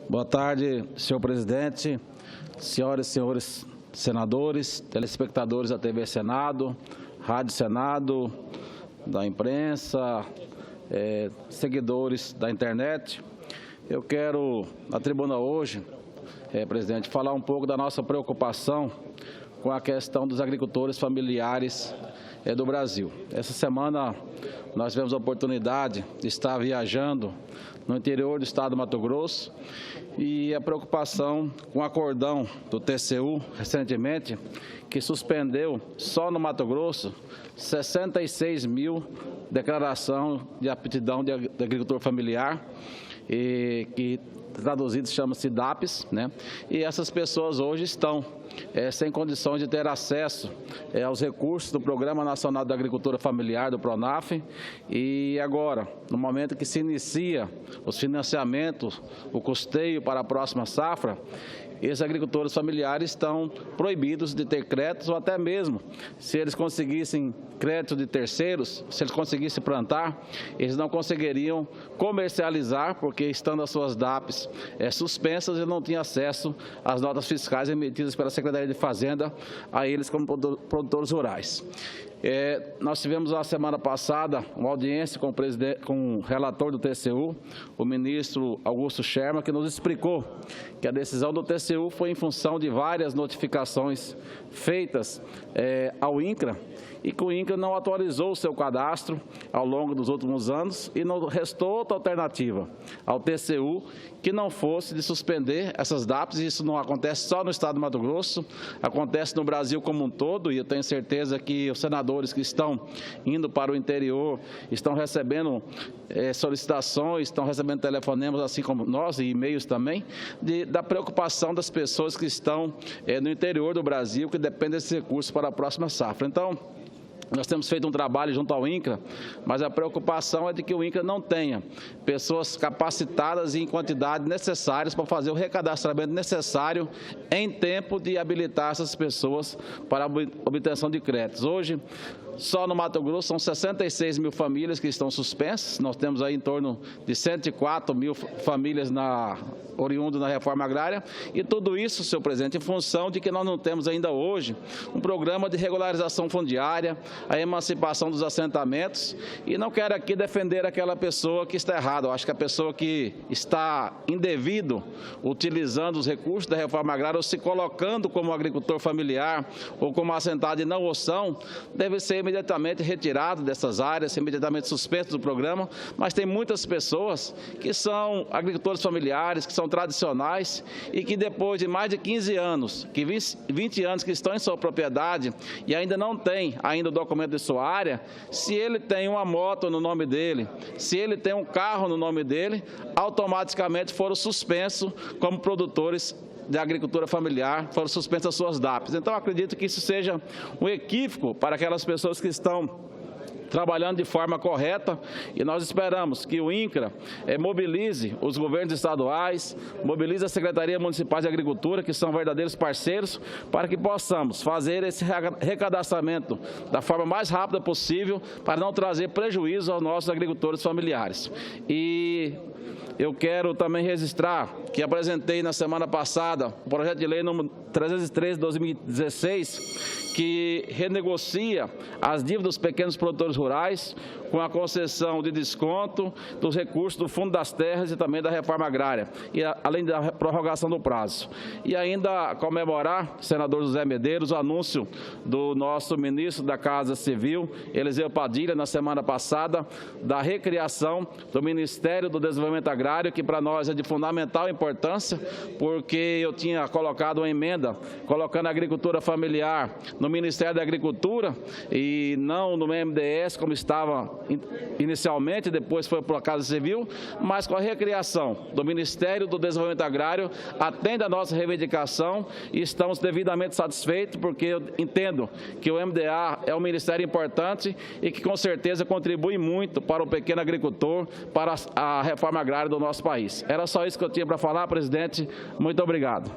Boa tarde, senhor presidente, senhoras e senhores senadores, telespectadores da TV Senado, Rádio Senado, da imprensa, seguidores da internet. Eu quero, na tribuna hoje, presidente, falar um pouco da nossa preocupação com a questão dos agricultores familiares do Brasil. Essa semana nós tivemos a oportunidade de estar viajando no interior do estado do Mato Grosso e a preocupação com o acordão do TCU, recentemente, que suspendeu só no Mato Grosso 66 mil declarações de aptidão de agricultor familiar, que traduzido chama-se DAPs, né? E essas pessoas hoje estão sem condições de ter acesso aos recursos do Programa Nacional da Agricultura Familiar, do PRONAF, e agora, no momento que se inicia os financiamentos, o custeio para a próxima safra, esses agricultores familiares estão proibidos de ter créditos, ou até mesmo, se eles conseguissem crédito de terceiros, se eles conseguissem plantar, eles não conseguiriam comercializar, porque estando as suas DAPs suspensas, eles não tinham acesso às notas fiscais emitidas pela Secretaria de Fazenda a eles como produtores rurais. Nós tivemos a semana passada uma audiência com o relator do TCU, o ministro Augusto Scherman, que nos explicou que a decisão do TCU foi em função de várias notificações feitas ao INCRA, e que o INCRA não atualizou o seu cadastro ao longo dos últimos anos e não restou outra alternativa ao TCU que não fosse de suspender essas DAPs. E isso não acontece só no estado do Mato Grosso, acontece no Brasil como um todo, e eu tenho certeza que os senadores que estão indo para o interior estão recebendo solicitações, estão recebendo telefonemas, assim como nós, e e-mails também, da preocupação das pessoas que estão no interior do Brasil, que dependem desses recursos para a próxima safra. Então, nós temos feito um trabalho junto ao INCRA, mas a preocupação é de que o INCRA não tenha pessoas capacitadas e em quantidade necessárias para fazer o recadastramento necessário em tempo de habilitar essas pessoas para a obtenção de créditos. Hoje, só no Mato Grosso são 66 mil famílias que estão suspensas. Nós temos aí em torno de 104 mil famílias oriundas da reforma agrária, e tudo isso, senhor presidente, em função de que nós não temos ainda hoje um programa de regularização fundiária, a emancipação dos assentamentos, e não quero aqui defender aquela pessoa que está errada. Eu acho que a pessoa que está indevido utilizando os recursos da reforma agrária ou se colocando como agricultor familiar ou como assentado e não o são, deve ser imediatamente retirado dessas áreas, imediatamente suspenso do programa. Mas tem muitas pessoas que são agricultores familiares, que são tradicionais e que depois de mais de 15 anos, 20 anos que estão em sua propriedade e ainda não tem ainda o documento de sua área, se ele tem uma moto no nome dele, se ele tem um carro no nome dele, automaticamente foram suspensos como produtores de agricultura familiar, foram suspensas as suas DAPs. Então, acredito que isso seja um equívoco para aquelas pessoas que estão trabalhando de forma correta, e nós esperamos que o INCRA mobilize os governos estaduais, mobilize a Secretaria Municipal de Agricultura, que são verdadeiros parceiros, para que possamos fazer esse recadastramento da forma mais rápida possível, para não trazer prejuízo aos nossos agricultores familiares. E eu quero também registrar que apresentei na semana passada o projeto de lei número 313 de 2016, que renegocia as dívidas dos pequenos produtores rurais com a concessão de desconto dos recursos do Fundo das Terras e também da reforma agrária, e além da prorrogação do prazo. E ainda comemorar, senador José Medeiros, o anúncio do nosso ministro da Casa Civil, Eliseu Padilha, na semana passada, da recriação do Ministério do Desenvolvimento Agrário, que para nós é de fundamental importância, porque eu tinha colocado uma emenda colocando a agricultura familiar no Ministério da Agricultura e não no MDS, como estava inicialmente, depois foi para a Casa Civil, mas com a recriação do Ministério do Desenvolvimento Agrário, atende a nossa reivindicação e estamos devidamente satisfeitos, porque eu entendo que o MDA é um ministério importante e que com certeza contribui muito para o pequeno agricultor, para a reforma agrária do nosso país. Era só isso que eu tinha para falar, presidente. Muito obrigado.